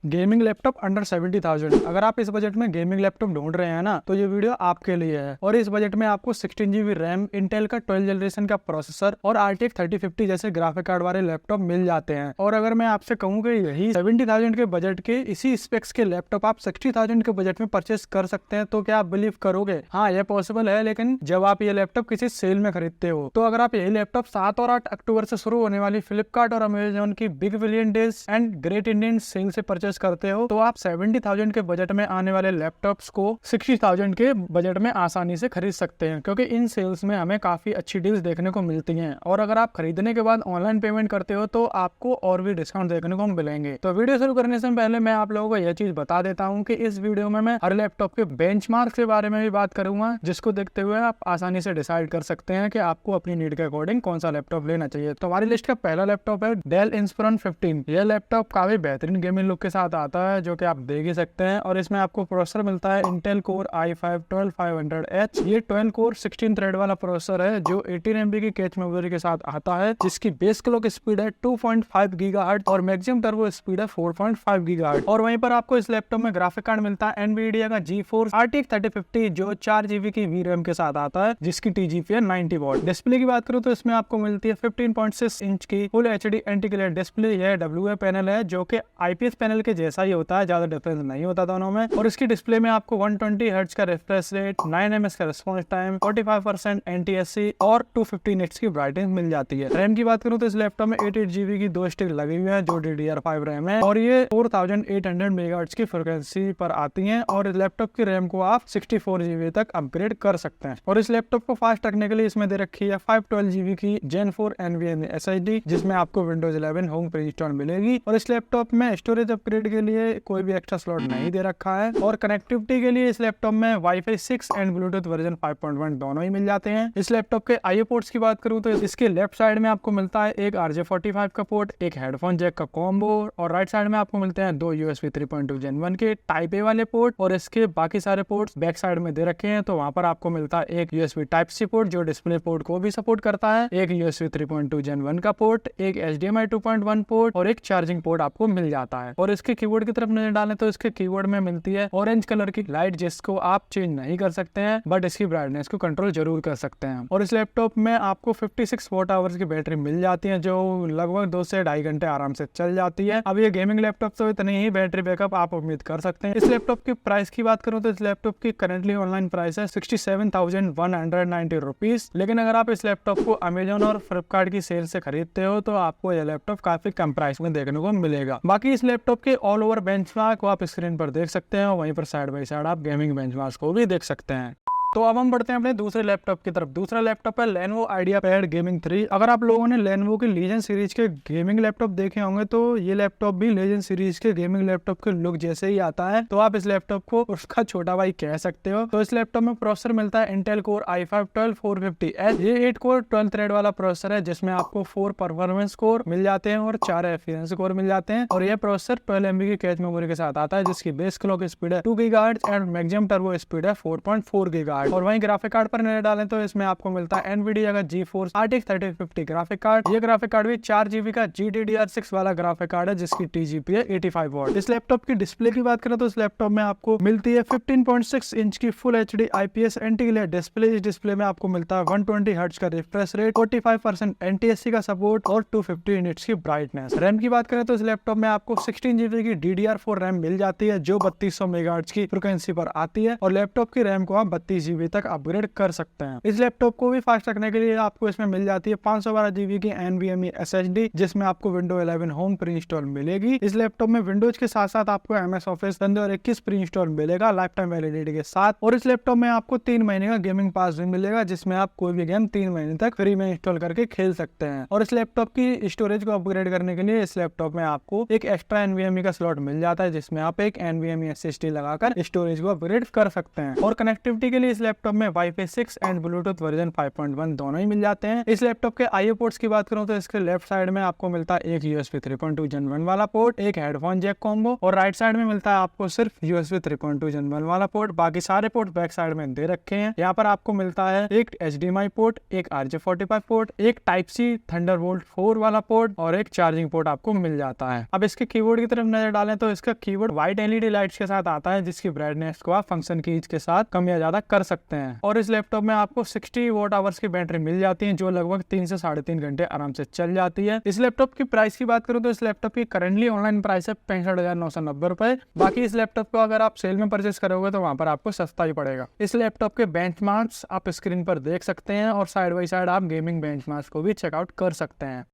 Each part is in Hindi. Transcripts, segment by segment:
Gaming laptop under 70,000। अगर आप इस बजट में गेमिंग लैपटॉप ढूंढ रहे हैं ना, तो ये वीडियो आपके लिए है। और इस बजट में आपको 16 GB रैम, इंटेल का 12 जनरेशन का प्रोसेसर और RTX 3050 जैसे ग्राफिक कार्ड वाले लैपटॉप मिल जाते हैं। और अगर मैं आपसे कहूँ कि यही 70,000 के बजट के इसी स्पेक्स के लैपटॉप आप 60,000 के बजट में परचेस कर सकते हैं, तो क्या आप बिलीव करोगे? हाँ, यह पॉसिबल है, लेकिन जब आप ये लैपटॉप किसी सेल में खरीदते हो। तो अगर आप यही लैपटॉप 7 और 8 अक्टूबर से शुरू होने वाली फ्लिपकार्ट और अमेजोन की big billion days and great Indian sale से परचेस करते हो, तो आप 70,000 के बजट में आने वाले लैपटॉप्स को 60,000 के बजट में आसानी से खरीद सकते हैं, क्योंकि इन सेल्स में हमें काफी अच्छी डील्स देखने को मिलती हैं। और अगर आप खरीदने के बाद ऑनलाइन पेमेंट करते हो तो आपको और भी डिस्काउंट देखने को मिलेंगे। तो वीडियो शुरू करने से पहले मैं आप लोगों को यह चीज बता देता हूँ कि इस वीडियो में मैं हर लैपटॉप के बेंचमार्क के बारे में भी बात करूंगा, जिसको देखते हुए आप आसानी से डिसाइड कर सकते हैं कि आपको अपनी नीड के अकॉर्डिंग कौन सा लैपटॉप लेना चाहिए। तो हमारी लिस्ट का पहला लैपटॉप है डेल इंस्पिरन 15। यह लैपटॉप काफी बेहतरीन गेमिंग लुक के साथ आता है, जो कि आप देख ही सकते हैं। और इसमें आपको प्रोसेसर मिलता है इंटेल कोर i5 12500H। ये 12 कोर 16 थ्रेड वाला प्रोसेसर है, जो 18 MB की कैच मेमोरी के साथ आता है, जिसकी बेस क्लॉक स्पीड है 2.5 GHz और मैक्सिमम टर्बो स्पीड है 4.5 GHz। और वहीं पर आपको इस लैपटॉप में ग्राफिक कार्ड मिलता है एनवीडिया का GeForce RTX 3050, जो 4 GB की VRAM के साथ आता है, जिसकी TGP है 90 वॉट। डिस्प्ले की बात करूं तो इसमें आपको मिलती है 15.6 इंच की full HD anti glare display. यह WA पैनल है, जो कि IPS पैनल के जैसा ही होता है, ज्यादा डिफरेंस नहीं होता दोनों में। और इसकी डिस्प्ले में आपको 120 हर्ट्ज का रिफ्रेश रेट, 9 ms का रिस्पॉन्स टाइम, 45% NTSC और 250 निट्स की ब्राइटनेस मिल जाती है। रैम की बात करूं तो इस लैपटॉप में 8 GB की 2 स्टिक लगी हुई है, जो DDR5 रैम है, और ये 4800 MHz की फ्रिक्वेंसी पर आती है। और इस लैपटॉप की रैम को आप 64 GB तक अपग्रेड कर सकते हैं। और इस लैपटॉप को फास्ट रखने के लिए इसमें दे रखी है 512 GB की Gen 4 NVMe SSD, जिसमें आपको Windows 11 होम प्री इंस्टॉल मिलेगी। और इस लैपटॉप में स्टोरेज अपग्रेड के लिए कोई भी एक्स्ट्रा स्लॉट नहीं दे रखा है। और कनेक्टिविटी के लिए इस लैपटॉप में Wi-Fi 6 एंड ब्लूटूथ वर्जन 5.1 दोनों ही मिल जाते हैं। इस लैपटॉप के IO पोर्ट्स की बात करूं तो इसके लेफ्ट साइड में आपको मिलता है एक RJ45 का पोर्ट, एक हेडफोन जैक का कॉम्बो, और राइट साइड में आपको मिलते हैं 2 USB 3.2 Gen 1 के टाइप ए वाले पोर्ट। और इसके बाकी सारे पोर्ट्स बैक साइड में दे रखे हैं, तो वहां पर आपको मिलता है एक USB Type-C पोर्ट, जो डिस्प्ले पोर्ट को भी सपोर्ट करता है, एक USB 3.2 Gen 1 का पोर्ट, एक HDMI 2.1 पोर्ट और एक चार्जिंग पोर्ट आपको मिल जाता है। और इसके कीबोर्ड की तरफ नजर डालें तो इसके कीबोर्ड में मिलती है ऑरेंज कलर की लाइट, जिसको आप चेंज नहीं कर सकते हैं, बट इसकी ब्राइटनेस को कंट्रोल जरूर कर सकते हैं। और इस लैपटॉप में आपको 56 वॉट आवर्स की बैटरी मिल जाती है, जो लगभग 2 से 2.5 घंटे आराम से चल जाती है। अब ये गेमिंग लैपटॉप तो इतनी ही बैटरी बैकअप आप उम्मीद कर सकते हैं। इस लैपटॉप की प्राइस की बात करूं तो इस लैपटॉप की करंटली ऑनलाइन प्राइस है 67,190 रुपीज। लेकिन अगर आप इस लैपटॉप को अमेजोन और फ्लिपकार्ट की सेल से खरीदते हो, तो आपको यह लैपटॉप काफी कम प्राइस में देखने को मिलेगा। बाकी इस लैपटॉप के ऑल ओवर बेंचमार्क को आप स्क्रीन पर देख सकते हैं, और वहीं पर साइड बाय साइड आप गेमिंग बेंचमार्क को भी देख सकते हैं। तो अब हम बढ़ते हैं अपने दूसरे लैपटॉप की तरफ। दूसरा लैपटॉप है Lenovo IdeaPad Gaming 3। अगर आप लोगों ने Lenovo के Legion सीरीज के गेमिंग लैपटॉप देखे होंगे, तो ये लैपटॉप भी Legion सीरीज के गेमिंग लैपटॉप के लुक जैसे ही आता है, तो आप इस लैपटॉप को उसका छोटा भाई कह सकते हो। तो इस लैपटॉप में प्रोसेसर मिलता है Intel Core i5 12450H। ये 8 कोर 12 थ्रेड वाला प्रोसेसर है, जिसमें आपको 4 परफॉर्मेंस कोर मिल जाते हैं और 4 एफिशिएंसी कोर मिल जाते हैं। और यह प्रोसेसर 12 MB की कैच मेमोरी के साथ आता है, जिसकी बेस क्लॉक स्पीड है 2 GHz and maximum turbo speed है 4.4 GHz। और वहीं ग्राफिक कार्ड पर नजर डालें तो इसमें आपको मिलता है एनवीडिया का GeForce RTX 3050 ग्राफिक कार्ड। ये ग्राफिक कार्ड भी 4 GB का GDDR6 वाला ग्राफिक कार्ड है, जिसकी TGP है 85 वॉट। इस लैपटॉप की डिस्प्ले की बात करें तो इस लैपटॉप में आपको मिलती है 15.6 इंच की full HD IPS anti glare display. इस डिस्प्ले में आपको मिलता है 120 हर्ट्ज का रिफ्रेश रेट, 45% NTSC का सपोर्ट और 250 निट्स की ब्राइटनेस। रैम की बात करें तो इस लैपटॉप में आपको 16 GB की DDR4 रैम मिल जाती है, जो 3200 MHz की फ्रिक्वेंसी पर आती है। और लैपटॉप की रैम को आप 32 GB तक अपग्रेड कर सकते हैं। इस लैपटॉप को भी फास्ट रखने के लिए आपको इसमें मिल जाती है 512 GB की NVMe SSD, जिसमें आपको Windows 11 होम प्री इंस्टॉल मिलेगी। इस लैपटॉप में विंडोज के साथ साथ आपको MS Office 2021 प्री इंस्टॉल मिलेगा लाइफ टाइम वैलिडिटी के साथ। और इस लैपटॉप में आपको 3 महीने का गेमिंग पास भी मिलेगा, जिसमें आप कोई भी गेम 3 महीने तक फ्री में इंस्टॉल करके खेल सकते हैं। और इस लैपटॉप की स्टोरेज को अपग्रेड करने के लिए इस लैपटॉप में आपको एक एक्स्ट्रा NVMe का स्लॉट मिल जाता है, जिसमें आप एक NVMe SSD लगाकर स्टोरेज को अपग्रेड कर सकते हैं। और कनेक्टिविटी के लिए इस लैपटॉप में वाईफाई 6 एंड ब्लूटूथ वर्जन 5.1 दोनों ही मिल जाते हैं। इस लैपटॉप के आईओ पोर्ट्स की बात करूं तो इसके लेफ्ट साइड में आपको मिलता है एक यूएसबी 3.2 Gen 1 वाला पोर्ट, एक हेडफोन जैक कॉम्बो, और राइट साइड में मिलता है आपको सिर्फ यूएसबी 3.2 Gen 1 वाला पोर्ट। बाकी सारे पोर्ट बैक साइड में दे रखे हैं। यहाँ पर आपको मिलता है एक HDMI पोर्ट, एक RJ45 पोर्ट, एक टाइप सी थंडरबोल्ट 4 वाला पोर्ट और एक चार्जिंग पोर्ट आपको मिल जाता है। अब इसके कीबोर्ड की तरफ नजर डालें तो इसका कीबोर्ड व्हाइट LED लाइट्स के साथ आता है, जिसकी ब्राइटनेस को आप फंक्शन कीज के साथ कम या ज्यादा कर सकते हैं। और इस लैपटॉप में आपको 60 वॉट आवर्स की बैटरी मिल जाती है, जो लगभग 3 से 3.5 घंटे आराम से चल जाती है। इस लैपटॉप की प्राइस की बात करूं तो इस लैपटॉप की करंटली ऑनलाइन प्राइस है 65,990 रुपए। बाकी इस लैपटॉप को अगर आप सेल में परचेस करोगे तो वहां पर आपको सस्ता ही पड़ेगा। इस लैपटॉप के बेंचमार्क्स आप स्क्रीन पर देख सकते हैं और साइड बाई साइड आप गेमिंग बेंचमार्क्स को भी चेकआउट कर सकते हैं।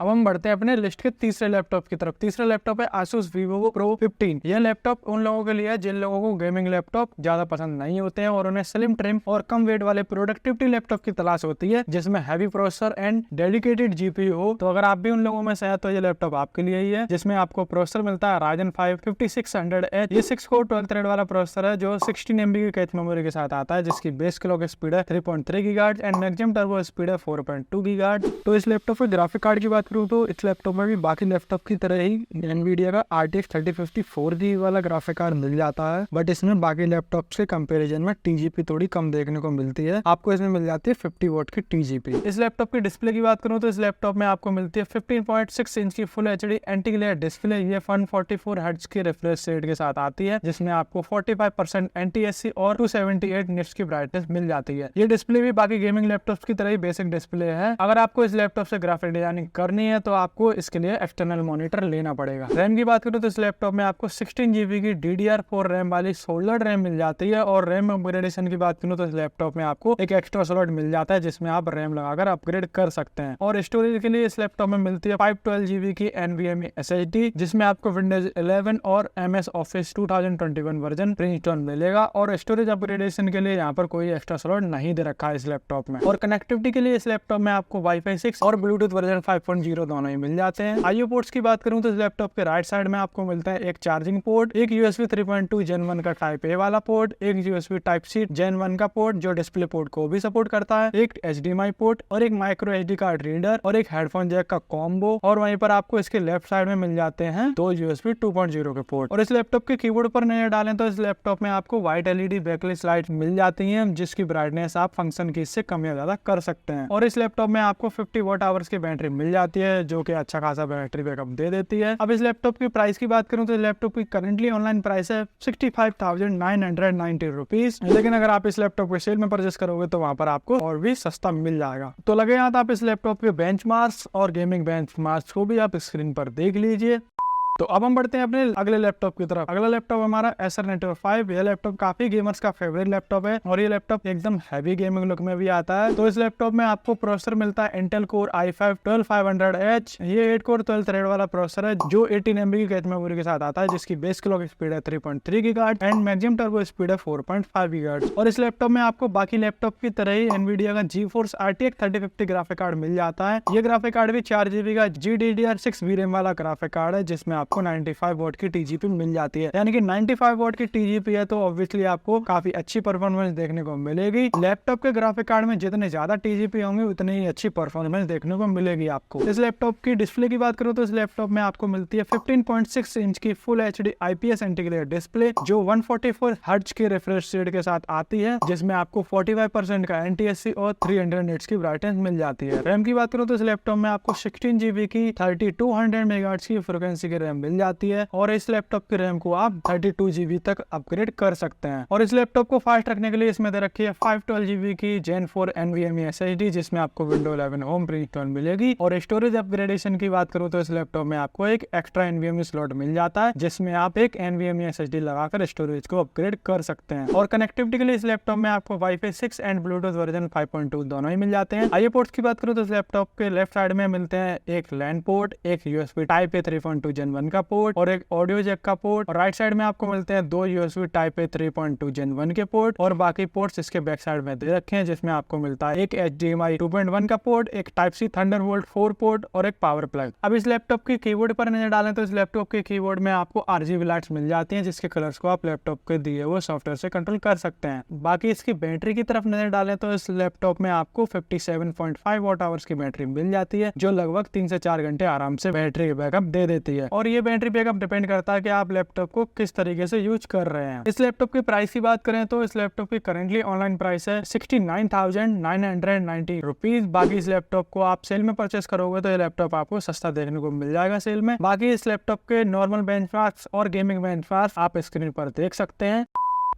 अब हम बढ़ते हैं अपने लिस्ट के तीसरे लैपटॉप की तरफ। तीसरा लैपटॉप है Asus Vivo Pro 15। यह लैपटॉप उन लोगों के लिए है जिन लोगों को गेमिंग लैपटॉप ज्यादा पसंद नहीं होते हैं और उन्हें स्लिम ट्रिम और कम वेट वाले प्रोडक्टिविटी लैपटॉप की तलाश होती है जिसमें heavy processor and dedicated GPU हो। तो अगर आप भी उन लोगों में से हैं तो ये लैपटॉप आपके लिए ही है, जिसमें आपको प्रोसेसर मिलता है Ryzen 5 5600H। ये 6 कोर 12 थ्रेड वाला प्रोसेसर है जो 16 MB की कैच मेमोरी के साथ आता है, जिसकी बेस क्लॉक स्पीड है 3.3 GHz and maximum turbo speed है 4.2 GHz। तो इस लैपटॉप के ग्राफिक कार्ड की बात करूँ तो इस लैपटॉप में भी बाकी लैपटॉप की तरह ही NVIDIA का RTX 3050 4G वाला ग्राफिक कार्ड मिल जाता है, बट इसमें बाकी लैपटॉप्स के कंपैरिजन में TGP थोड़ी कम देखने को मिलती है। आपको इसमें मिल जाती है 50 वॉट की TGP। इस लैपटॉप की डिस्प्ले की बात करूं तो इस लैपटॉप में आपको मिलती है 15.6 इंच की full HD anti glare display. ये 144 हर्ट्ज की रिफ्रेश रेट के साथ आती है, जिसमें आपको 45% NTSC और 278 निट्स की ब्राइटनेस मिल जाती है। ये डिस्प्ले भी बाकी गेमिंग लैपटॉप्स की तरह ही बेसिक डिस्प्ले है। अगर आपको इस लैपटॉप से ग्राफिक डिजाइनिंग करनी है तो आपको इसके लिए एक्सटर्नल मॉनिटर लेना पड़ेगा। रैम की बात करूं तो इस लैपटॉप में आपको 16 GB की DDR4 रैम वाली सोल्डर्ड रैम मिल जाती है। और रैम अपग्रेडेशन की बात करूं तो इस लैपटॉप में आपको एक एक्स्ट्रा स्लॉट मिल जाता है जिसमें आप रैम लगाकर अपग्रेड कर सकते हैं। और स्टोरेज के लिए इस लैपटॉप में मिलती है 512 GB की NVMe SSD, जिसमें आपको Windows 11 और MS Office 2021 वर्जन प्री-इंस्टॉल मिलेगा। और स्टोरेज अपग्रेडेशन के लिए यहाँ पर कोई एक्स्ट्रा स्लॉट नहीं दे रखा है इस लैपटॉप में। और कनेक्टिविटी के लिए इस लैपटॉप में आपको वाईफाई 6 और ब्लूटूथ वर्जन 5.0 दोनों ही मिल जाते हैं। आईओ पोर्ट्स की बात करूं तो इस लैपटॉप के राइट साइड में आपको मिलता है एक चार्जिंग पोर्ट, एक USB 3.2 Gen 1 का टाइप A वाला पोर्ट, एक USB टाइप C Gen 1 का पोर्ट जो डिस्प्ले पोर्ट को भी सपोर्ट करता है, एक HDMI पोर्ट और एक माइक्रो SD कार्ड रीडर और एक हेडफोन जैक का कॉम्बो। और वहीं पर आपको इसके लेफ्ट साइड में मिल जाते हैं 2 USB 2.0 के पोर्ट। और इस लैपटॉप के कीबोर्ड पर नजर डालें तो इस लैपटॉप में आपको व्हाइट LED बैकलाइट लाइट मिल जाती है, जिसकी ब्राइटनेस आप फंक्शन की से कम या ज्यादा कर सकते हैं। और इस लैपटॉप में आपको 50 वॉट आवर्स की बैटरी मिल जाती है, जो कि अच्छा खासा बैटरी बैकअप दे देती है। अब इस लैपटॉप की प्राइस की बात करूं तो लैपटॉप की करंटली ऑनलाइन प्राइस है 65,990 रुपीज, लेकिन अगर आप इस लैपटॉप को सेल में परचेस करोगे तो वहां पर आपको और भी सस्ता मिल जाएगा। तो लगे हाथ आप इस लैपटॉप के बेंचमार्क्स और गेमिंग बेंचमार्क्स को भी आप स्क्रीन पर देख लीजिए। तो अब हम बढ़ते हैं अपने अगले लैपटॉप की तरफ। अगला लैपटॉप हमारा Acer Network 5। यह लैपटॉप काफी गेमर्स का फेवरेट लैपटॉप है और ये लैपटॉप एकदम हैवी गेमिंग लुक में भी आता है। तो इस लैपटॉप में आपको प्रोसेसर मिलता है Intel Core i5 12500H। ये 8 कोर 12 थ्रेड वाला प्रोसेसर है जो 18 MB की कैच मेमोरी के साथ आता है, जिसकी बेस क्लॉक स्पीड है 3.3 GHz and maximum turbo speed है 4.5 GHz। और इस लैपटॉप में आपको बाकी लैपटॉप की तरह ही NVIDIA का GeForce RTX 3050 ग्राफिक कार्ड मिल जाता है। ये ग्राफिक कार्ड भी 4 GB का GDDR6 VRAM वाला ग्राफिक कार्ड है, जिसमें आपको 95 वॉट की TGP मिल जाती है। यानी कि 95 वॉट की TGP है तो ऑब्वियसली आपको काफी अच्छी परफॉर्मेंस देखने को मिलेगी। लैपटॉप के ग्राफिक कार्ड में जितने ज्यादा TGP होंगे उतनी ही अच्छी परफॉर्मेंस देखने को मिलेगी आपको। इस लैपटॉप की डिस्प्ले की बात करूं तो इस लैपटॉप में आपको मिलती है 15.6 इंच की full HD IPS integrated display जो 144 हर्ट्ज के रिफ्रेश रेट के साथ आती है, जिसमें आपको 45% का NTSC और 300 निट्स की ब्राइटनेस मिल जाती है। रैम की बात करूं तो इस लैपटॉप में आपको 16 GB की 3200 MHz की फ्रिक्वेंसी की रैम मिल जाती है और इस लैपटॉप की रैम को आप 32 GB तक अपग्रेड कर सकते हैं। और इस लैपटॉप को फास्ट रखने के लिए इसमें दे रखी है 512 GB की Gen 4 NVMe SSD, जिसमें आपको Windows 11 होम प्री इंस्टॉल मिलेगी। और स्टोरेज अपग्रेडेशन की बात करूं तो इस लैपटॉप में आपको एक एक्स्ट्रा NVMe स्लॉट मिल जाता है, जिसमें आप एक NVMe SSD लगाकर स्टोरेज को अपग्रेड कर सकते हैं। और कनेक्टिविटी के लिए इस लैपटॉप में आपको वाईफाई 6 एंड ब्लूटूथ वर्जन 5.2 दोनों ही मिल जाते हैं। आईओ पोर्ट्स की बात करूं तो इस लैपटॉप के लेफ्ट साइड में मिलते हैं एक लैन पोर्ट, एक USB टाइप A 3.2 Gen 1 1 का पोर्ट और एक ऑडियो जैक का पोर्ट, और राइट साइड में आपको मिलते हैं 2 USB Type-A 3.2 Gen 1 के पोर्ट, और बाकी पोर्ट्स इसके बैक साइड में दे रखे हैं, जिसमें आपको मिलता है एक HDMI 2.1 का पोर्ट, एक Type-C Thunderbolt 4 पोर्ट और एक पावर प्लग। अब इस लैपटॉप की कीबोर्ड पर नजर डालें तो इस लैपटॉप के कीबोर्ड में आपको RGB लाइट्स मिल जाती हैं, जिसके कलर्स को आप लैपटॉप के दिए हुए सॉफ्टवेयर से कंट्रोल कर सकते हैं। बाकी इसकी बैटरी की तरफ नजर डालें तो इस लैपटॉप में आपको 57.5 वॉट आवर्स की बैटरी मिल जाती है, जो लगभग 3 से 4 घंटे आराम से बैटरी बैकअप दे देती है। और ये बैटरी बैकअप डिपेंड करता है कि आप लैपटॉप को किस तरीके से यूज कर रहे हैं। इस लैपटॉप की प्राइस की बात करें तो इस लैपटॉप की करेंटली ऑनलाइन प्राइस है 69,990 रुपीज। बाकी इस लैपटॉप को आप सेल में परचेस करोगे तो ये लैपटॉप आपको सस्ता देखने को मिल जाएगा सेल में। बाकी इस लैपटॉप के नॉर्मल बेंचमार्क्स और गेमिंग बेंचमार्क्स आप स्क्रीन पर देख सकते हैं।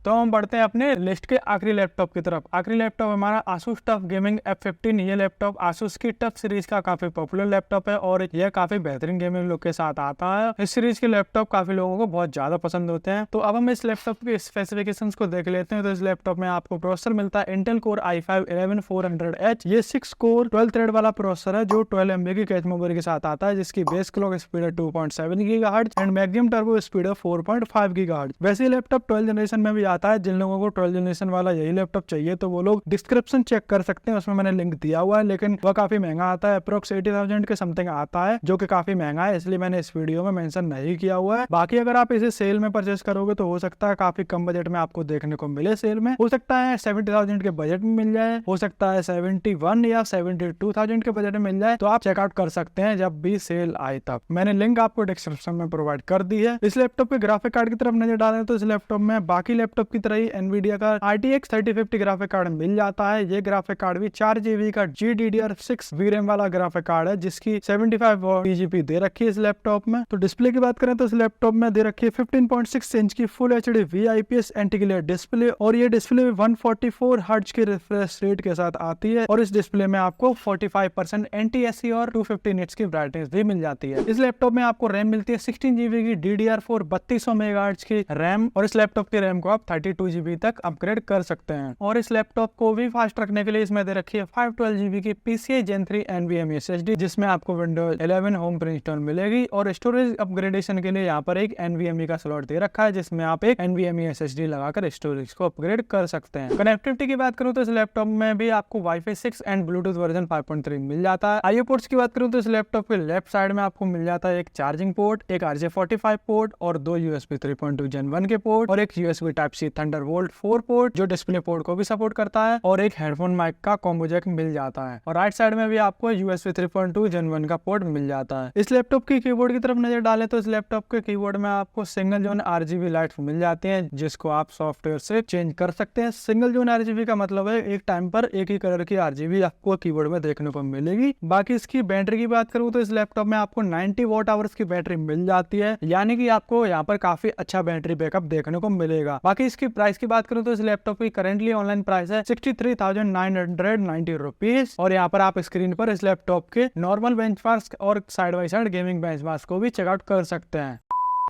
तो हम बढ़ते हैं अपने लिस्ट के आखिरी लैपटॉप की तरफ। आखिरी लैपटॉप हमारा Asus TUF Gaming F15। ये लैपटॉप Asus की TUF सीरीज का काफी पॉपुलर लैपटॉप है और यह काफी बेहतरीन गेमिंग लुक के साथ आता है। इस सीरीज के लैपटॉप काफी लोगों को बहुत ज्यादा पसंद होते हैं। तो अब हम इस लैपटॉप के स्पेसिफिकेशंस को देख लेते हैं। तो इस लैपटॉप में आपको प्रोसेसर मिलता है Intel Core i5-11400H। ये 6 कोर 12 थ्रेड वाला प्रोसेसर है जो 12 MB की कैच मेमोरी के साथ आता है, जिसकी बेस क्लॉक स्पीड है 2.7 GHz and maximum turbo speed है 4.5 GHz। वैसे ये लैपटॉप 12 जनरेशन में भी आता है। जिन लोगों को 12 जनरेशन वाला यही लैपटॉप चाहिए तो वो लोग डिस्क्रिप्शन चेक कर सकते हैं, उसमें मैंने लिंक दिया हुआ है, लेकिन वह काफी महंगा आता है। अप्रोक्स 80,000 के समथिंग आता है, जो कि काफी महंगा है, इसलिए मैंने इस वीडियो में मेंशन नहीं किया हुआ है। बाकी अगर आप इसे सेल में परचेस करोगे तो हो सकता है काफी कम बजट में आपको देखने को मिले सेल में। हो सकता है 70,000 के बजट में मिल जाए, हो सकता है 71 या 72,000 के बजट में मिल जाए। तो आप चेकआउट कर सकते हैं जब भी सेल आए तब। मैंने लिंक आपको डिस्क्रिप्शन में प्रोवाइड कर दी है। इस लैपटॉप के ग्राफिक कार्ड की तरफ नजर डालें तो इस लैपटॉप में बाकी लैपटॉप की तरह ही एनवीडिया का RTX 3050 ग्राफिक कार्ड मिल जाता है। ये ग्राफिक कार्ड भी 4 GB का GDDR6 VRAM वाला ग्राफिक कार्ड है, जिसकी 75 TGP दे रखी है इस लैपटॉप में। तो डिस्प्ले की बात करें तो इस लैपटॉप में दे रखी है 15.6 इंच की full HD VIPS anti glare display, और ये डिस्प्ले 144 हर्ट्ज के रिफ्रेश रेट के साथ आती है, और इस डिस्प्ले में आपको 45% NTSC और 250 निट्स की ब्राइटनेस भी मिल जाती है। इस लैपटॉप में आपको रैम मिलती है 16 GB की DDR4 3200 MHz की रैम, और इस लैपटॉप की रैम को आप 32 GB तक अपग्रेड कर सकते हैं। और इस लैपटॉप को भी फास्ट रखने के लिए इसमें दे रखी है 512 GB की PCIe Gen 3 NVMe SSD, जिसमें आपको Windows 11 होम प्रिंस्टॉल मिलेगी। और स्टोरेज अपग्रेडेशन के लिए यहाँ पर एक NVMe का स्लॉट दे रखा है, जिसमें आप एक NVMe SSD लगाकर स्टोरेज को अपग्रेड कर सकते हैं। कनेक्टिविटी की बात करूँ तो इस लैपटॉप में भी आपको Wi-Fi 6 एंड ब्लूटूथ वर्जन 5.3 मिल जाता है। IO पोर्ट्स की बात करूँ तो इस लैपटॉप के लेफ्ट साइड में आपको मिल जाता है एक चार्जिंग पोर्ट, एक RJ45 पोर्ट और 2 USB 3.2 Gen 1 के पोर्ट, और एक USB Type-C Thunderbolt 4 पोर्ट जो डिस्प्ले पोर्ट को भी सपोर्ट करता है, और एक हेडफोन माइक का कॉम्बो जैक मिल जाता है। और राइट साइड में भी आपको USB 3.2 Gen 1 का पोर्ट मिल जाता है। इस लैपटॉप की कीबोर्ड की तरफ नजर डालें तो इस लैपटॉप के कीबोर्ड में आपको सिंगल जोन RGB लाइट्स मिल जाती हैं, जिसको आप सॉफ्टवेयर से चेंज कर सकते हैं। सिंगल जोन RGB का मतलब है एक टाइम पर एक ही कलर की RGB आपको कीबोर्ड में देखने को मिलेगी। बाकी इसकी बैटरी की बात करूँ तो इस लैपटॉप में आपको 90 वॉट आवर्स की बैटरी मिल जाती है, यानी कि आपको यहाँ पर काफी अच्छा बैटरी बैकअप देखने को मिलेगा। बाकी इसकी प्राइस की बात करूँ तो इस लैपटॉप की करेंटली ऑनलाइन प्राइस है 63,990 रुपीज, और यहाँ पर आप स्क्रीन पर इस लैपटॉप के नॉर्मल बेंचमार्क्स और side by side gaming benchmarks को भी चेकआउट कर सकते हैं।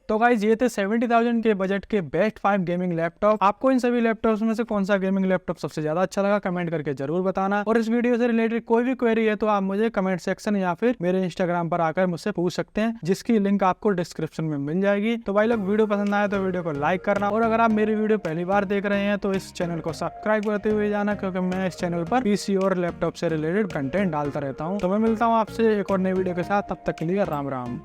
तो गाइज ये थे 70,000 के बजट के बेस्ट 5 गेमिंग लैपटॉप। आपको इन सभी लैपटॉप्स में से कौन सा गेमिंग लैपटॉप सबसे ज्यादा अच्छा लगा कमेंट करके जरूर बताना। और इस वीडियो से रिलेटेड कोई भी क्वेरी है तो आप मुझे कमेंट सेक्शन या फिर मेरे इंस्टाग्राम पर आकर मुझसे पूछ सकते हैं, जिसकी लिंक आपको डिस्क्रिप्शन में मिल जाएगी। तो भाई लोग वीडियो पसंद आया तो वीडियो को लाइक करना, और अगर आप मेरी वीडियो पहली बार देख रहे हैं तो इस चैनल को सब्सक्राइब करते हुए जाना, क्योंकि मैं इस चैनल पर PC और लैपटॉप से रिलेटेड कंटेंट डालता रहता हूँ। तो मैं मिलता हूँ आपसे एक और नई वीडियो के साथ, तब तक के लिए राम राम।